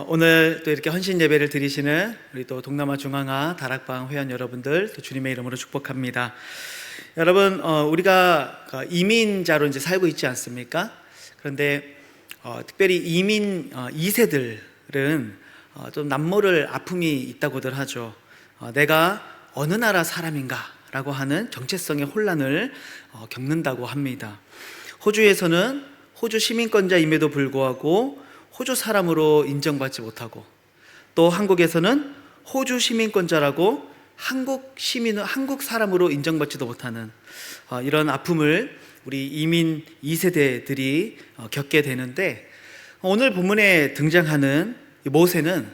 오늘 또 이렇게 헌신 예배를 드리시는 우리 또 동남아 중앙아 다락방 회원 여러분들 또 주님의 이름으로 축복합니다. 여러분, 우리가 이민자로 이제 살고 있지 않습니까? 그런데 특별히 이민 2세들은 좀 남모를 아픔이 있다고들 하죠. 내가 어느 나라 사람인가 라고 하는 정체성의 혼란을 겪는다고 합니다. 호주에서는 호주 시민권자임에도 불구하고 호주 사람으로 인정받지 못하고, 또 한국에서는 호주 시민권자라고 한국 사람으로 인정받지도 못하는 이런 아픔을 우리 이민 2세대들이 겪게 되는데, 오늘 본문에 등장하는 모세는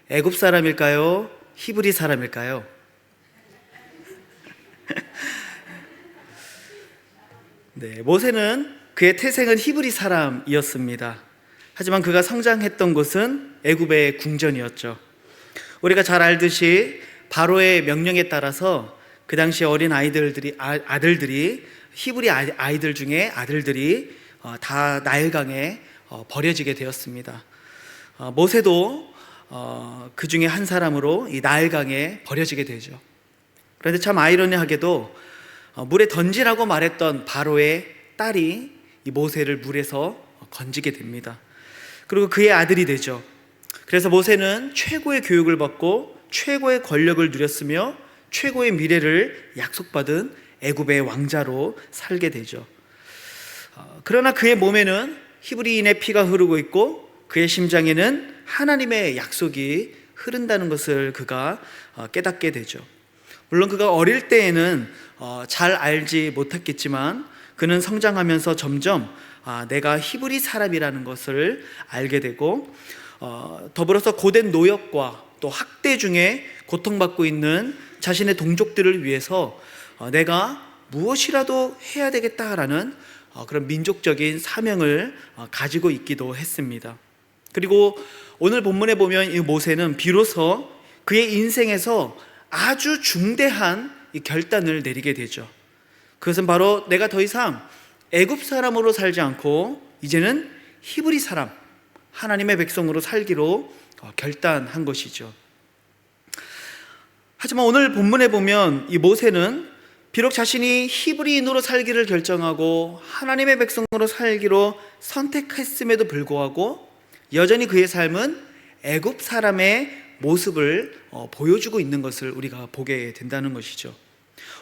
애굽 사람일까요? 히브리 사람일까요? 네, 모세는 그의 태생은 히브리 사람이었습니다. 하지만 그가 성장했던 곳은 애굽의 궁전이었죠. 우리가 잘 알듯이 바로의 명령에 따라서 그 당시 어린 아들들이 히브리 아이들 중에 아들들이 다 나일강에 버려지게 되었습니다. 모세도 그 중에 한 사람으로 이 나일강에 버려지게 되죠. 그런데 참 아이러니하게도 물에 던지라고 말했던 바로의 딸이 이 모세를 물에서 건지게 됩니다. 그리고 그의 아들이 되죠. 그래서 모세는 최고의 교육을 받고 최고의 권력을 누렸으며 최고의 미래를 약속받은 애굽의 왕자로 살게 되죠. 그러나 그의 몸에는 히브리인의 피가 흐르고 있고 그의 심장에는 하나님의 약속이 흐른다는 것을 그가 깨닫게 되죠. 물론 그가 어릴 때에는 잘 알지 못했겠지만 그는 성장하면서 점점 내가 히브리 사람이라는 것을 알게 되고, 더불어서 고된 노역과 또 학대 중에 고통받고 있는 자신의 동족들을 위해서 내가 무엇이라도 해야 되겠다라는 그런 민족적인 사명을 가지고 있기도 했습니다. 그리고 오늘 본문에 보면 이 모세는 비로소 그의 인생에서 아주 중대한 이 결단을 내리게 되죠. 그것은 바로 내가 더 이상 애굽 사람으로 살지 않고 이제는 히브리 사람, 하나님의 백성으로 살기로 결단한 것이죠. 하지만 오늘 본문에 보면 이 모세는 비록 자신이 히브리인으로 살기를 결정하고 하나님의 백성으로 살기로 선택했음에도 불구하고 여전히 그의 삶은 애굽 사람의 모습을 보여주고 있는 것을 우리가 보게 된다는 것이죠.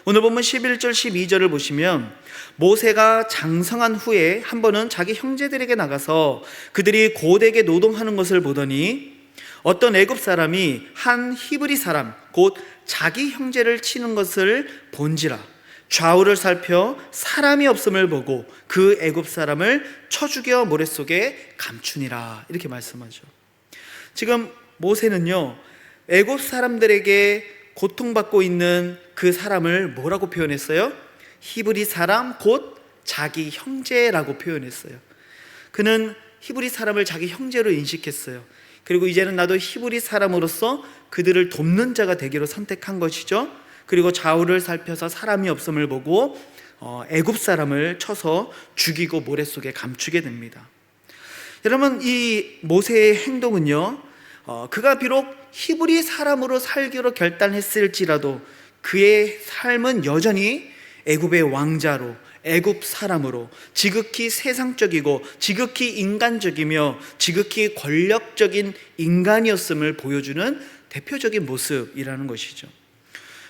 오늘 보면 11절 12절을 보시면 모세가 장성한 후에 한 번은 자기 형제들에게 나가서 그들이 고되게 노동하는 것을 보더니 어떤 애굽 사람이 한 히브리 사람 곧 자기 형제를 치는 것을 본지라 좌우를 살펴 사람이 없음을 보고 그 애굽 사람을 쳐 죽여 모래 속에 감추니라, 이렇게 말씀하죠. 지금 모세는요, 애굽 사람들에게 고통받고 있는 그 사람을 뭐라고 표현했어요? 히브리 사람 곧 자기 형제라고 표현했어요. 그는 히브리 사람을 자기 형제로 인식했어요. 그리고 이제는 나도 히브리 사람으로서 그들을 돕는 자가 되기로 선택한 것이죠. 그리고 좌우를 살펴서 사람이 없음을 보고 애굽 사람을 쳐서 죽이고 모래 속에 감추게 됩니다. 여러분, 이 모세의 행동은요, 그가 비록 히브리 사람으로 살기로 결단했을지라도 그의 삶은 여전히 애굽의 왕자로, 애굽 사람으로 지극히 세상적이고 지극히 인간적이며 지극히 권력적인 인간이었음을 보여주는 대표적인 모습이라는 것이죠.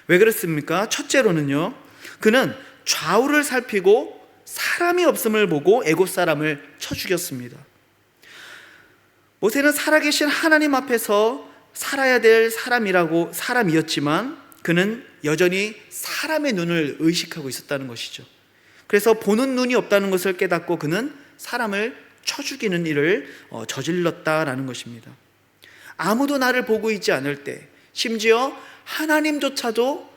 왜 그렇습니까? 첫째로는요, 그는 좌우를 살피고 사람이 없음을 보고 애굽 사람을 쳐 죽였습니다. 모세는 살아계신 하나님 앞에서 살아야 될 사람이었지만 그는 여전히 사람의 눈을 의식하고 있었다는 것이죠. 그래서 보는 눈이 없다는 것을 깨닫고 그는 사람을 쳐 죽이는 일을 저질렀다라는 것입니다. 아무도 나를 보고 있지 않을 때, 심지어 하나님조차도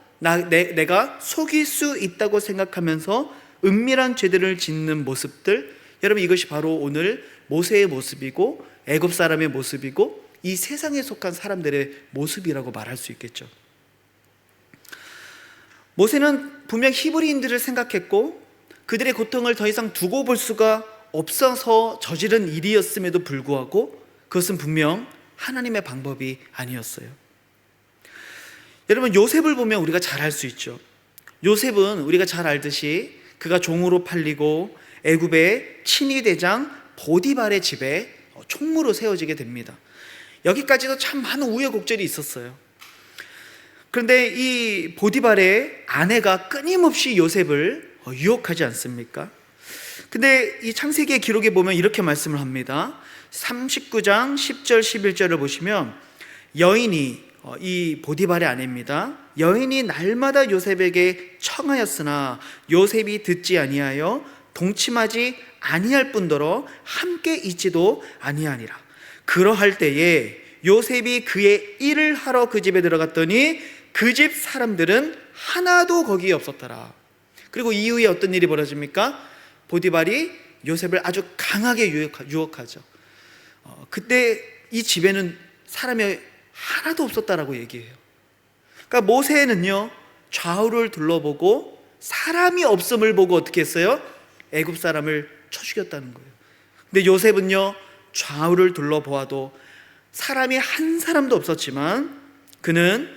내가 속일 수 있다고 생각하면서 은밀한 죄들을 짓는 모습들, 여러분, 이것이 바로 오늘 모세의 모습이고 애굽 사람의 모습이고 이 세상에 속한 사람들의 모습이라고 말할 수 있겠죠. 모세는 분명 히브리인들을 생각했고 그들의 고통을 더 이상 두고 볼 수가 없어서 저지른 일이었음에도 불구하고 그것은 분명 하나님의 방법이 아니었어요. 여러분, 요셉을 보면 우리가 잘 알 수 있죠. 요셉은 우리가 잘 알듯이 그가 종으로 팔리고 애굽의 친위 대장 보디발의 집에 총무로 세워지게 됩니다. 여기까지도 참 많은 우여곡절이 있었어요. 그런데 이 보디발의 아내가 끊임없이 요셉을 유혹하지 않습니까? 근데 이 창세기의 기록에 보면 이렇게 말씀을 합니다. 39장 10절 11절을 보시면 여인이, 이 보디발의 아내입니다, 여인이 날마다 요셉에게 청하였으나 요셉이 듣지 아니하여 동침하지 아니할 뿐더러 함께 있지도 아니하니라. 그러할 때에 요셉이 그의 일을 하러 그 집에 들어갔더니 그 집 사람들은 하나도 거기에 없었더라. 그리고 이후에 어떤 일이 벌어집니까? 보디발이 요셉을 아주 강하게 유혹하죠. 그때 이 집에는 사람이 하나도 없었다라고 얘기해요. 그러니까 모세는요, 좌우를 둘러보고 사람이 없음을 보고 어떻게 했어요? 애굽 사람을 쳐 죽였다는 거예요. 근데 요셉은요, 좌우를 둘러보아도 사람이 한 사람도 없었지만 그는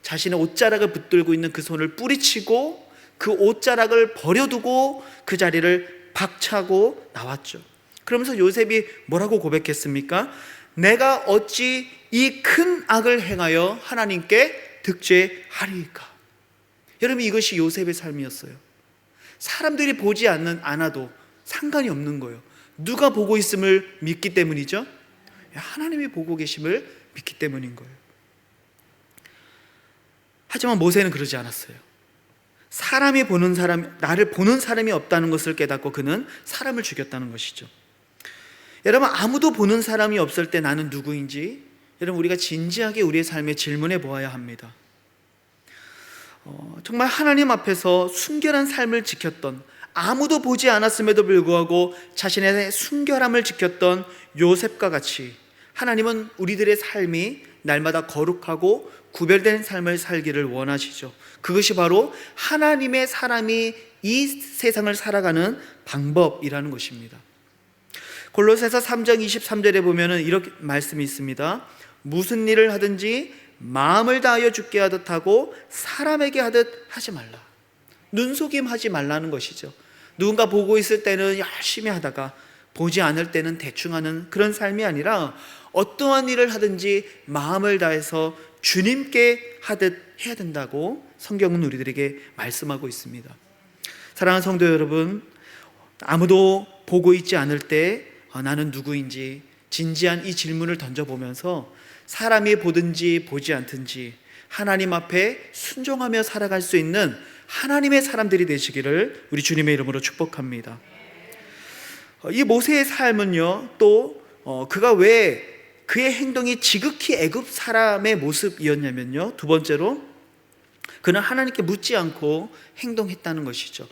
자신의 옷자락을 붙들고 있는 그 손을 뿌리치고 그 옷자락을 버려두고 그 자리를 박차고 나왔죠. 그러면서 요셉이 뭐라고 고백했습니까? 내가 어찌 이 큰 악을 행하여 하나님께 득죄하리이까? 여러분, 이것이 요셉의 삶이었어요. 사람들이 보지 않아도 상관이 없는 거예요. 누가 보고 있음을 믿기 때문이죠? 하나님이 보고 계심을 믿기 때문인 거예요. 하지만 모세는 그러지 않았어요. 나를 보는 사람이 없다는 것을 깨닫고 그는 사람을 죽였다는 것이죠. 여러분, 아무도 보는 사람이 없을 때 나는 누구인지 여러분, 우리가 진지하게 우리의 삶에 질문해 보아야 합니다. 정말 하나님 앞에서 순결한 삶을 지켰던, 아무도 보지 않았음에도 불구하고 자신의 순결함을 지켰던 요셉과 같이 하나님은 우리들의 삶이 날마다 거룩하고 구별된 삶을 살기를 원하시죠. 그것이 바로 하나님의 사람이 이 세상을 살아가는 방법이라는 것입니다. 골로새서 3장 23절에 보면 이렇게 말씀이 있습니다. 무슨 일을 하든지 마음을 다하여 주께 하듯 하고 사람에게 하듯 하지 말라. 눈속임하지 말라는 것이죠. 누군가 보고 있을 때는 열심히 하다가 보지 않을 때는 대충 하는 그런 삶이 아니라 어떠한 일을 하든지 마음을 다해서 주님께 하듯 해야 된다고 성경은 우리들에게 말씀하고 있습니다. 사랑하는 성도 여러분, 아무도 보고 있지 않을 때 나는 누구인지 진지한 이 질문을 던져보면서 사람이 보든지 보지 않든지 하나님 앞에 순종하며 살아갈 수 있는 하나님의 사람들이 되시기를 우리 주님의 이름으로 축복합니다. 이 모세의 삶은요, 또 그가 왜 그의 행동이 지극히 애굽 사람의 모습이었냐면요, 두 번째로 그는 하나님께 묻지 않고 행동했다는 것이죠.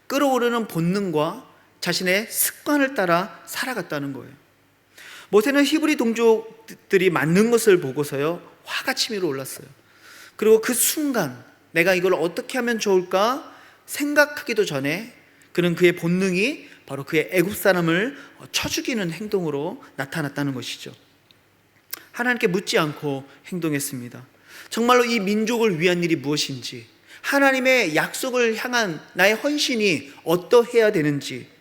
끓어오르는 본능과 자신의 습관을 따라 살아갔다는 거예요. 모세는 히브리 동족들이 맞는 것을 보고서요, 화가 치밀어 올랐어요. 그리고 그 순간 내가 이걸 어떻게 하면 좋을까 생각하기도 전에 그는 그의 본능이 바로 그의 애굽 사람을 쳐 죽이는 행동으로 나타났다는 것이죠. 하나님께 묻지 않고 행동했습니다. 정말로 이 민족을 위한 일이 무엇인지, 하나님의 약속을 향한 나의 헌신이 어떠해야 되는지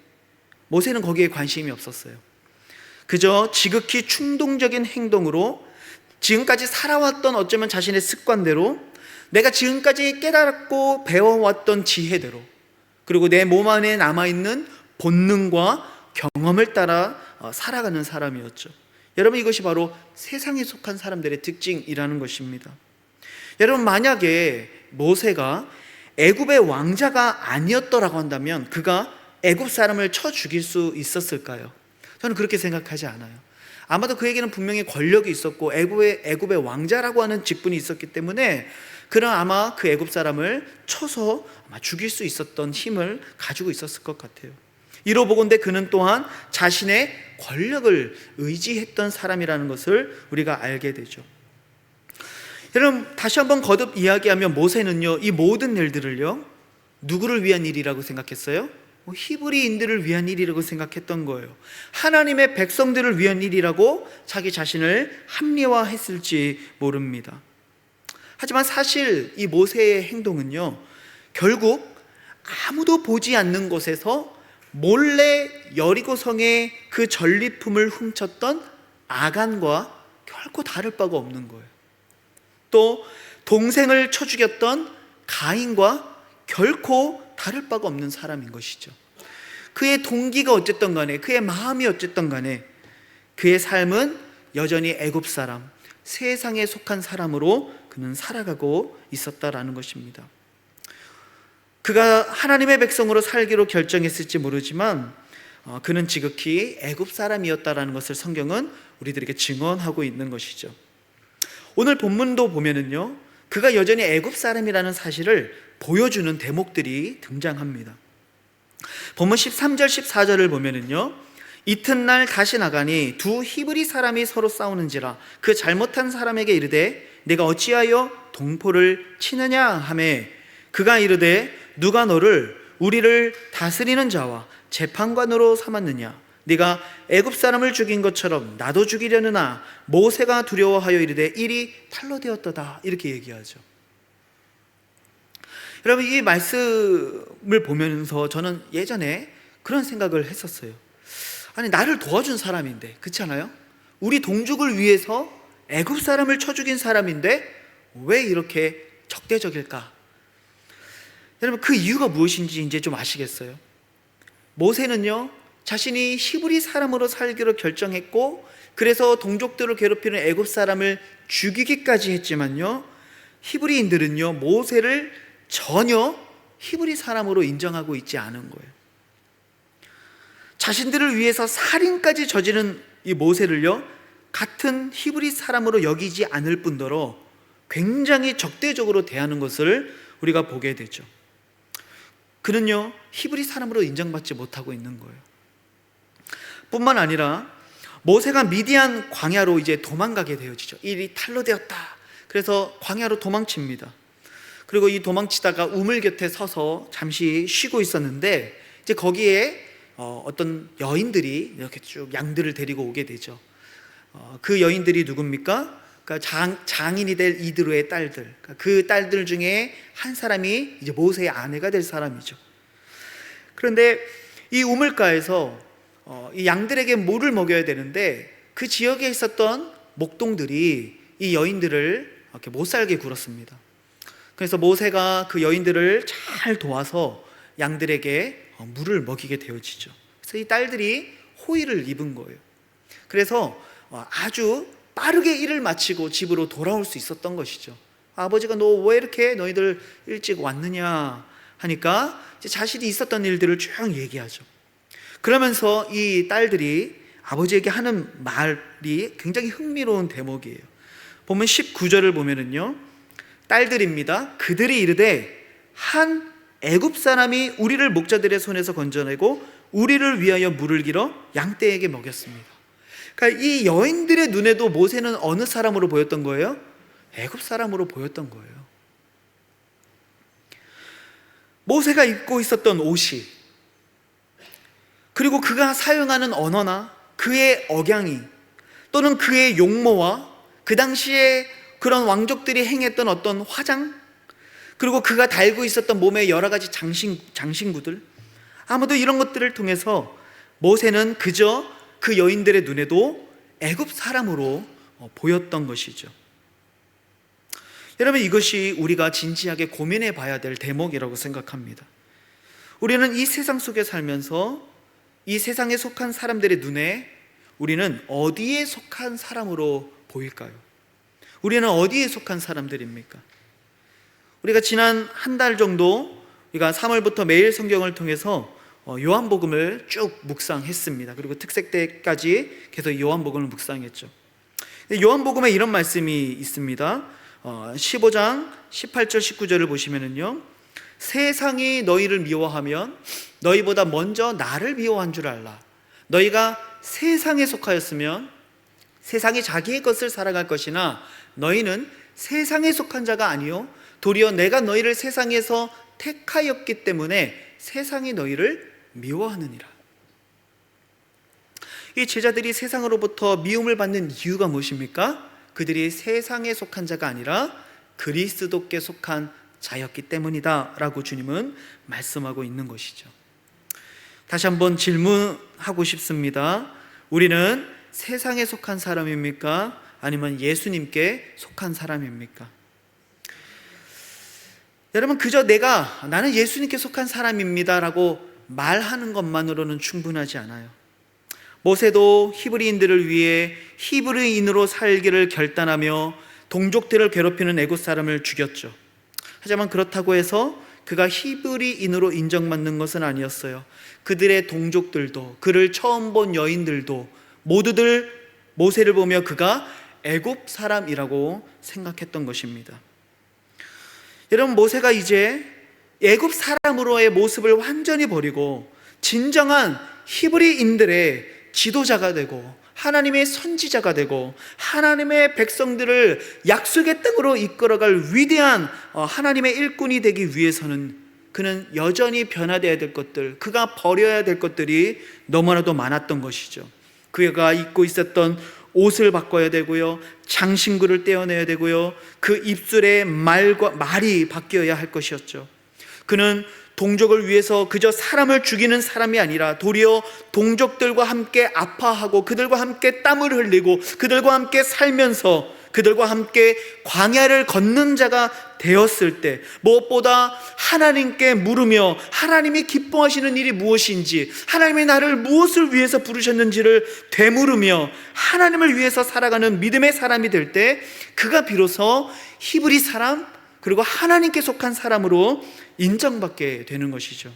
모세는 거기에 관심이 없었어요. 그저 지극히 충동적인 행동으로 지금까지 살아왔던 어쩌면 자신의 습관대로, 내가 지금까지 깨달았고 배워왔던 지혜대로, 그리고 내 몸 안에 남아있는 본능과 경험을 따라 살아가는 사람이었죠. 여러분, 이것이 바로 세상에 속한 사람들의 특징이라는 것입니다. 여러분, 만약에 모세가 애굽의 왕자가 아니었더라고 한다면 그가 애굽 사람을 쳐 죽일 수 있었을까요? 저는 그렇게 생각하지 않아요. 아마도 그에게는 분명히 권력이 있었고 애굽의 왕자라고 하는 직분이 있었기 때문에 그는 아마 그 애굽 사람을 쳐서 아마 죽일 수 있었던 힘을 가지고 있었을 것 같아요. 이로보건대 그는 또한 자신의 권력을 의지했던 사람이라는 것을 우리가 알게 되죠. 여러분, 다시 한번 거듭 이야기하면 모세는요, 이 모든 일들을요, 누구를 위한 일이라고 생각했어요? 히브리인들을 위한 일이라고 생각했던 거예요. 하나님의 백성들을 위한 일이라고 자기 자신을 합리화했을지 모릅니다. 하지만 사실 이 모세의 행동은요, 결국 아무도 보지 않는 곳에서 몰래 여리고성의 그 전리품을 훔쳤던 아간과 결코 다를 바가 없는 거예요. 또 동생을 쳐 죽였던 가인과 결코 다를 바가 없는 사람인 것이죠. 그의 동기가 어쨌든 간에, 그의 마음이 어쨌든 간에 그의 삶은 여전히 애굽 사람, 세상에 속한 사람으로 그는 살아가고 있었다라는 것입니다. 그가 하나님의 백성으로 살기로 결정했을지 모르지만 그는 지극히 애굽 사람이었다라는 것을 성경은 우리들에게 증언하고 있는 것이죠. 오늘 본문도 보면은요, 그가 여전히 애굽 사람이라는 사실을 보여주는 대목들이 등장합니다. 본문 13절 14절을 보면은요, 이튿날 다시 나가니 두 히브리 사람이 서로 싸우는지라 그 잘못한 사람에게 이르되 내가 어찌하여 동포를 치느냐 하매 그가 이르되 누가 너를 우리를 다스리는 자와 재판관으로 삼았느냐 네가 애굽 사람을 죽인 것처럼 나도 죽이려느나 모세가 두려워하여 이르되 일이 탈로 되었도다, 이렇게 얘기하죠. 여러분, 이 말씀을 보면서 저는 예전에 그런 생각을 했었어요. 아니, 나를 도와준 사람인데, 그렇지 않아요? 우리 동족을 위해서 애굽 사람을 쳐 죽인 사람인데 왜 이렇게 적대적일까? 여러분, 그 이유가 무엇인지 이제 좀 아시겠어요? 모세는요, 자신이 히브리 사람으로 살기로 결정했고 그래서 동족들을 괴롭히는 애굽 사람을 죽이기까지 했지만요, 히브리인들은요 모세를 전혀 히브리 사람으로 인정하고 있지 않은 거예요. 자신들을 위해서 살인까지 저지른 이 모세를요 같은 히브리 사람으로 여기지 않을 뿐더러 굉장히 적대적으로 대하는 것을 우리가 보게 되죠. 그는요 히브리 사람으로 인정받지 못하고 있는 거예요. 뿐만 아니라 모세가 미디안 광야로 이제 도망가게 되어지죠. 일이 탈로 되었다. 그래서 광야로 도망칩니다. 그리고 이 도망치다가 우물 곁에 서서 잠시 쉬고 있었는데 이제 거기에 어떤 여인들이 이렇게 쭉 양들을 데리고 오게 되죠. 그 여인들이 누굽니까? 그러니까 장인이 될 이드로의 딸들, 그러니까 그 딸들 중에 한 사람이 이제 모세의 아내가 될 사람이죠. 그런데 이 우물가에서 이 양들에게 물을 먹여야 되는데 그 지역에 있었던 목동들이 이 여인들을 이렇게 못 살게 굴었습니다. 그래서 모세가 그 여인들을 잘 도와서 양들에게 물을 먹이게 되어지죠. 그래서 이 딸들이 호의를 입은 거예요. 그래서 아주 빠르게 일을 마치고 집으로 돌아올 수 있었던 것이죠. 아버지가 너 왜 이렇게 너희들 일찍 왔느냐 하니까 이제 자신이 있었던 일들을 쭉 얘기하죠. 그러면서 이 딸들이 아버지에게 하는 말이 굉장히 흥미로운 대목이에요. 보면 19절을 보면은요, 딸들입니다. 그들이 이르되 한 애굽 사람이 우리를 목자들의 손에서 건져내고 우리를 위하여 물을 길어 양떼에게 먹였습니다. 그러니까 이 여인들의 눈에도 모세는 어느 사람으로 보였던 거예요? 애굽 사람으로 보였던 거예요. 모세가 입고 있었던 옷이, 그리고 그가 사용하는 언어나 그의 억양이, 또는 그의 용모와 그 당시에 그런 왕족들이 행했던 어떤 화장, 그리고 그가 달고 있었던 몸의 여러 가지 장신구들, 아무도 이런 것들을 통해서 모세는 그저 그 여인들의 눈에도 애굽 사람으로 보였던 것이죠. 여러분, 이것이 우리가 진지하게 고민해 봐야 될 대목이라고 생각합니다. 우리는 이 세상 속에 살면서 이 세상에 속한 사람들의 눈에 우리는 어디에 속한 사람으로 보일까요? 우리는 어디에 속한 사람들입니까? 우리가 지난 한 달 정도 우리가 3월부터 매일 성경을 통해서 요한복음을 쭉 묵상했습니다. 그리고 특색 때까지 계속 요한복음을 묵상했죠. 요한복음에 이런 말씀이 있습니다. 15장 18절 19절을 보시면은요, 세상이 너희를 미워하면 너희보다 먼저 나를 미워한 줄 알라. 너희가 세상에 속하였으면 세상이 자기의 것을 살아갈 것이나 너희는 세상에 속한 자가 아니요 도리어 내가 너희를 세상에서 택하였기 때문에 세상이 너희를 미워하느니라. 이 제자들이 세상으로부터 미움을 받는 이유가 무엇입니까? 그들이 세상에 속한 자가 아니라 그리스도께 속한 자였기 때문이다 라고 주님은 말씀하고 있는 것이죠. 다시 한번 질문하고 싶습니다. 우리는 세상에 속한 사람입니까? 아니면 예수님께 속한 사람입니까? 여러분, 그저 나는 예수님께 속한 사람입니다 라고 말하는 것만으로는 충분하지 않아요. 모세도 히브리인들을 위해 히브리인으로 살기를 결단하며 동족들을 괴롭히는 애굽 사람을 죽였죠. 하지만 그렇다고 해서 그가 히브리인으로 인정받는 것은 아니었어요. 그들의 동족들도, 그를 처음 본 여인들도 모두들 모세를 보며 그가 애굽 사람이라고 생각했던 것입니다. 여러분, 모세가 이제 애굽 사람으로의 모습을 완전히 버리고 진정한 히브리인들의 지도자가 되고 하나님의 선지자가 되고 하나님의 백성들을 약속의 땅으로 이끌어갈 위대한 하나님의 일꾼이 되기 위해서는 그는 여전히 변화되어야 될 것들, 그가 버려야 될 것들이 너무나도 많았던 것이죠. 그가 입고 있었던 옷을 바꿔야 되고요, 장신구를 떼어내야 되고요, 그 입술의 말이 바뀌어야 할 것이었죠. 그는 동족을 위해서 그저 사람을 죽이는 사람이 아니라 도리어 동족들과 함께 아파하고 그들과 함께 땀을 흘리고 그들과 함께 살면서 그들과 함께 광야를 걷는 자가 되었을 때 무엇보다 하나님께 물으며 하나님이 기뻐하시는 일이 무엇인지, 하나님이 나를 무엇을 위해서 부르셨는지를 되물으며 하나님을 위해서 살아가는 믿음의 사람이 될 때 그가 비로소 히브리 사람, 그리고 하나님께 속한 사람으로 인정받게 되는 것이죠.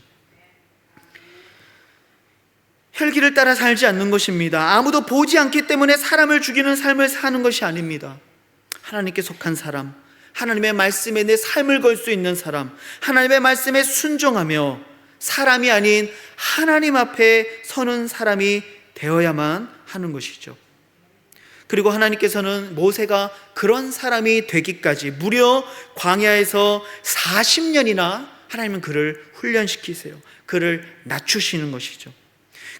혈기를 따라 살지 않는 것입니다. 아무도 보지 않기 때문에 사람을 죽이는 삶을 사는 것이 아닙니다. 하나님께 속한 사람, 하나님의 말씀에 내 삶을 걸 수 있는 사람, 하나님의 말씀에 순종하며 사람이 아닌 하나님 앞에 서는 사람이 되어야만 하는 것이죠. 그리고 하나님께서는 모세가 그런 사람이 되기까지 무려 광야에서 40년이나 하나님은 그를 훈련시키세요. 그를 낮추시는 것이죠.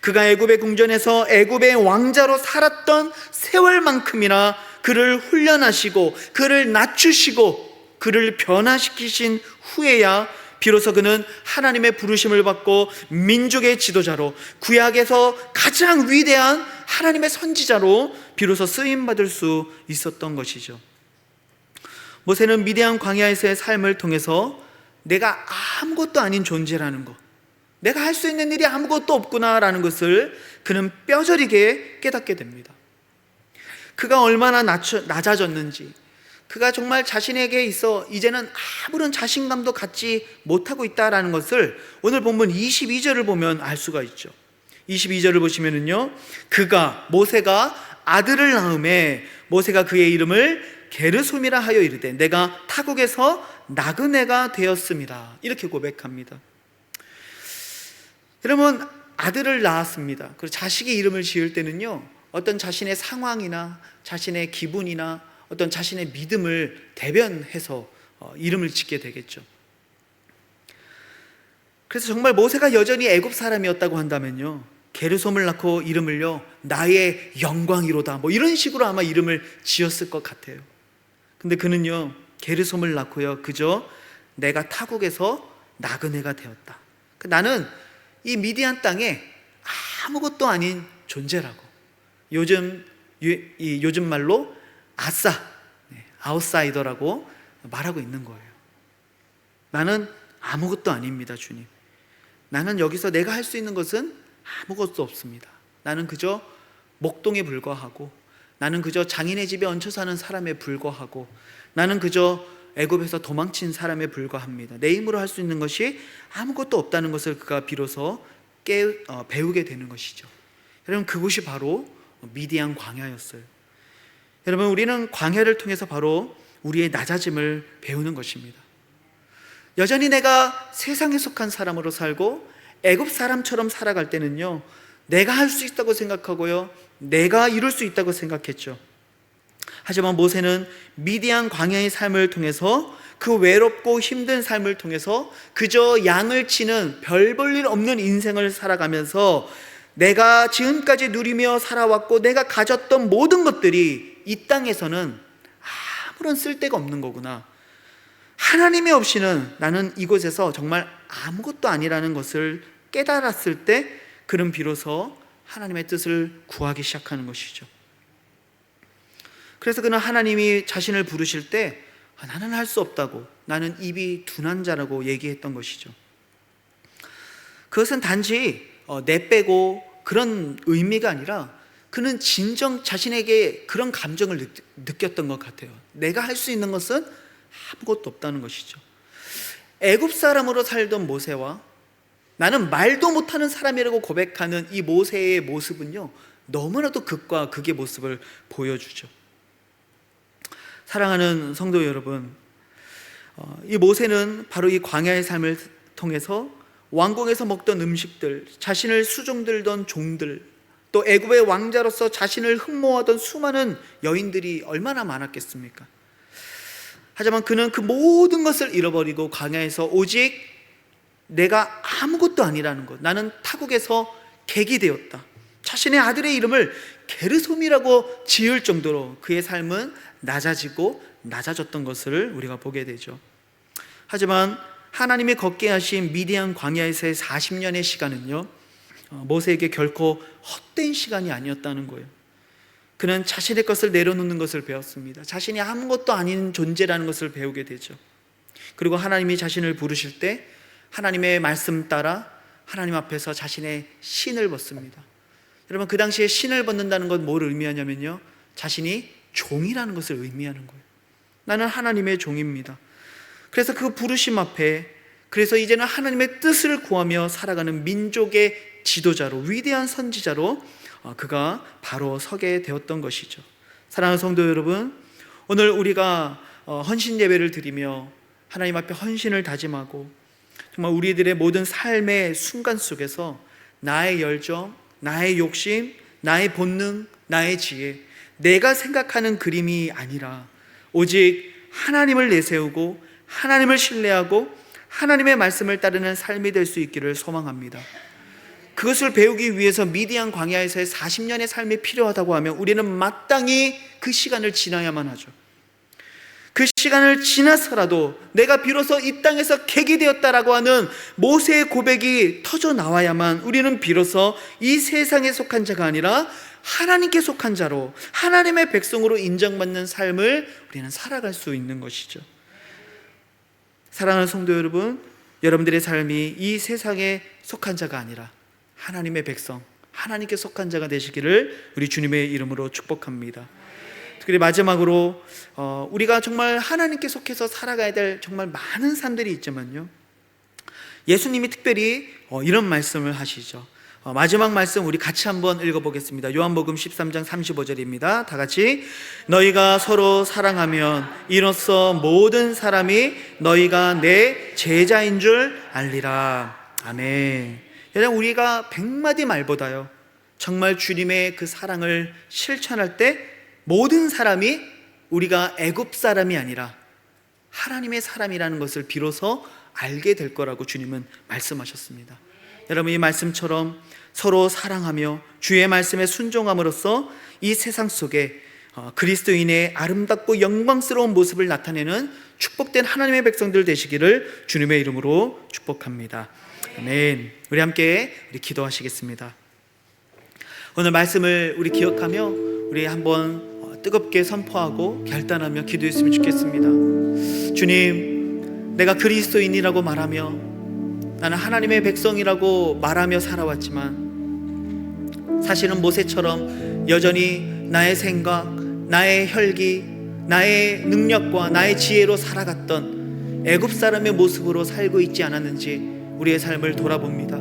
그가 애굽의 궁전에서 애굽의 왕자로 살았던 세월만큼이나 그를 훈련하시고 그를 낮추시고 그를 변화시키신 후에야 비로소 그는 하나님의 부르심을 받고 민족의 지도자로, 구약에서 가장 위대한 하나님의 선지자로 비로소 쓰임받을 수 있었던 것이죠. 모세는 미디안 광야에서의 삶을 통해서 내가 아무것도 아닌 존재라는 것, 내가 할 수 있는 일이 아무것도 없구나라는 것을 그는 뼈저리게 깨닫게 됩니다. 그가 얼마나 낮아졌는지, 그가 정말 자신에게 있어 이제는 아무런 자신감도 갖지 못하고 있다라는 것을 오늘 본문 22절을 보면 알 수가 있죠. 22절을 보시면은요, 모세가 아들을 낳음에 모세가 그의 이름을 게르솜이라 하여 이르되 내가 타국에서 나그네가 되었습니다. 이렇게 고백합니다. 여러분, 아들을 낳았습니다. 그리고 자식의 이름을 지을 때는요, 어떤 자신의 상황이나 자신의 기분이나 어떤 자신의 믿음을 대변해서 이름을 짓게 되겠죠. 그래서 정말 모세가 여전히 애굽 사람이었다고 한다면요, 게르솜을 낳고 이름을요 나의 영광이로다 이런 식으로 아마 이름을 지었을 것 같아요. 근데 그는요 게르솜을 낳고요 그저 내가 타국에서 나그네가 되었다. 나는 이 미디안 땅에 아무것도 아닌 존재라고, 요즘 말로 아웃사이더라고 말하고 있는 거예요. 나는 아무것도 아닙니다, 주님. 나는 여기서 내가 할 수 있는 것은 아무것도 없습니다. 나는 그저 목동에 불과하고, 나는 그저 장인의 집에 얹혀 사는 사람에 불과하고, 나는 그저 애굽에서 도망친 사람에 불과합니다. 내 힘으로 할 수 있는 것이 아무것도 없다는 것을 그가 비로소 배우게 되는 것이죠. 여러분, 그곳이 바로 미디안 광야였어요. 여러분, 우리는 광야를 통해서 바로 우리의 낮아짐을 배우는 것입니다. 여전히 내가 세상에 속한 사람으로 살고 애굽 사람처럼 살아갈 때는요, 내가 할 수 있다고 생각하고요, 내가 이룰 수 있다고 생각했죠. 하지만 모세는 미디안 광야의 삶을 통해서 그 외롭고 힘든 삶을 통해서 그저 양을 치는 별 볼 일 없는 인생을 살아가면서 내가 지금까지 누리며 살아왔고 내가 가졌던 모든 것들이 이 땅에서는 아무런 쓸데가 없는 거구나, 하나님이 없이는 나는 이곳에서 정말 아무것도 아니라는 것을 깨달았을 때 그는 비로소 하나님의 뜻을 구하기 시작하는 것이죠. 그래서 그는 하나님이 자신을 부르실 때 나는 할 수 없다고, 나는 입이 둔한 자라고 얘기했던 것이죠. 그것은 단지 내빼고 그런 의미가 아니라 그는 진정 자신에게 그런 감정을 느꼈던 것 같아요. 내가 할 수 있는 것은 아무것도 없다는 것이죠. 애굽 사람으로 살던 모세와 나는 말도 못하는 사람이라고 고백하는 이 모세의 모습은요, 너무나도 극과 극의 모습을 보여주죠. 사랑하는 성도 여러분, 이 모세는 바로 이 광야의 삶을 통해서 왕궁에서 먹던 음식들, 자신을 수종들던 종들, 또 애굽의 왕자로서 자신을 흠모하던 수많은 여인들이 얼마나 많았겠습니까? 하지만 그는 그 모든 것을 잃어버리고 광야에서 오직 내가 아무것도 아니라는 것, 나는 타국에서 객이 되었다, 자신의 아들의 이름을 게르솜이라고 지을 정도로 그의 삶은 낮아지고 낮아졌던 것을 우리가 보게 되죠. 하지만 하나님이 걷게 하신 미디안 광야에서의 40년의 시간은요, 모세에게 결코 헛된 시간이 아니었다는 거예요. 그는 자신의 것을 내려놓는 것을 배웠습니다. 자신이 아무것도 아닌 존재라는 것을 배우게 되죠. 그리고 하나님이 자신을 부르실 때 하나님의 말씀 따라 하나님 앞에서 자신의 신을 벗습니다. 여러분, 그 당시에 신을 벗는다는 건 뭘 의미하냐면요, 자신이 종이라는 것을 의미하는 거예요. 나는 하나님의 종입니다. 그래서 그 부르심 앞에, 그래서 이제는 하나님의 뜻을 구하며 살아가는 민족의 지도자로, 위대한 선지자로 그가 바로 서게 되었던 것이죠. 사랑하는 성도 여러분, 오늘 우리가 헌신 예배를 드리며 하나님 앞에 헌신을 다짐하고 정말 우리들의 모든 삶의 순간 속에서 나의 열정, 나의 욕심, 나의 본능, 나의 지혜, 내가 생각하는 그림이 아니라 오직 하나님을 내세우고 하나님을 신뢰하고 하나님의 말씀을 따르는 삶이 될 수 있기를 소망합니다. 그것을 배우기 위해서 미디안 광야에서의 40년의 삶이 필요하다고 하면 우리는 마땅히 그 시간을 지나야만 하죠. 그 시간을 지나서라도 내가 비로소 이 땅에서 객이 되었다라고 하는 모세의 고백이 터져 나와야만 우리는 비로소 이 세상에 속한 자가 아니라 하나님께 속한 자로, 하나님의 백성으로 인정받는 삶을 우리는 살아갈 수 있는 것이죠. 사랑하는 성도 여러분, 여러분들의 삶이 이 세상에 속한 자가 아니라 하나님의 백성, 하나님께 속한 자가 되시기를 우리 주님의 이름으로 축복합니다. 그리고 마지막으로 우리가 정말 하나님께 속해서 살아가야 될 정말 많은 삶들이 있지만요, 예수님이 특별히 이런 말씀을 하시죠. 마지막 말씀 우리 같이 한번 읽어보겠습니다. 요한복음 13장 35절입니다. 다 같이, 너희가 서로 사랑하면 이로써 모든 사람이 너희가 내 제자인 줄 알리라. 아멘. 여러분, 우리가 100마디 말보다요, 정말 주님의 그 사랑을 실천할 때 모든 사람이 우리가 애굽 사람이 아니라 하나님의 사람이라는 것을 비로소 알게 될 거라고 주님은 말씀하셨습니다. 여러분, 이 말씀처럼 서로 사랑하며 주의 말씀에 순종함으로써 이 세상 속에 그리스도인의 아름답고 영광스러운 모습을 나타내는 축복된 하나님의 백성들 되시기를 주님의 이름으로 축복합니다. 아멘. 우리 함께 기도하시겠습니다. 오늘 말씀을 우리 기억하며 우리 한번 뜨겁게 선포하고 결단하며 기도했으면 좋겠습니다. 주님, 내가 그리스도인이라고 말하며 나는 하나님의 백성이라고 말하며 살아왔지만 사실은 모세처럼 여전히 나의 생각, 나의 혈기, 나의 능력과 나의 지혜로 살아갔던 애굽 사람의 모습으로 살고 있지 않았는지 우리의 삶을 돌아봅니다.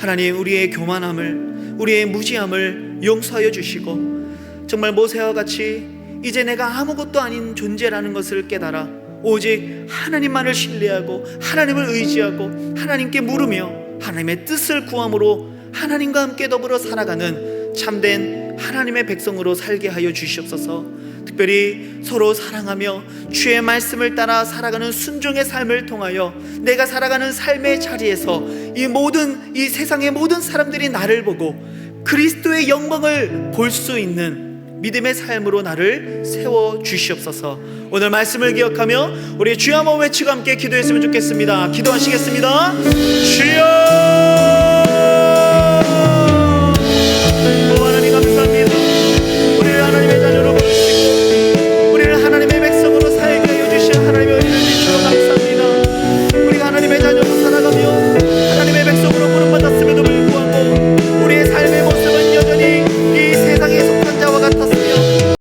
하나님, 우리의 교만함을, 우리의 무지함을 용서하여 주시고 정말 모세와 같이 이제 내가 아무것도 아닌 존재라는 것을 깨달아 오직 하나님만을 신뢰하고 하나님을 의지하고 하나님께 물으며 하나님의 뜻을 구함으로 하나님과 함께 더불어 살아가는 참된 하나님의 백성으로 살게 하여 주시옵소서. 특별히 특별히 서로 사랑하며 주의 말씀을 따라 살아가는 순종의 삶을 통하여 내가 살아가는 삶의 자리에서 이 세상의 모든 사람들이 나를 보고 그리스도의 영광을 볼 수 있는 믿음의 삶으로 나를 세워 주시옵소서. 오늘 말씀을 기억하며 우리 주여 한번 외치고 함께 기도했으면 좋겠습니다. 기도하시겠습니다. 주여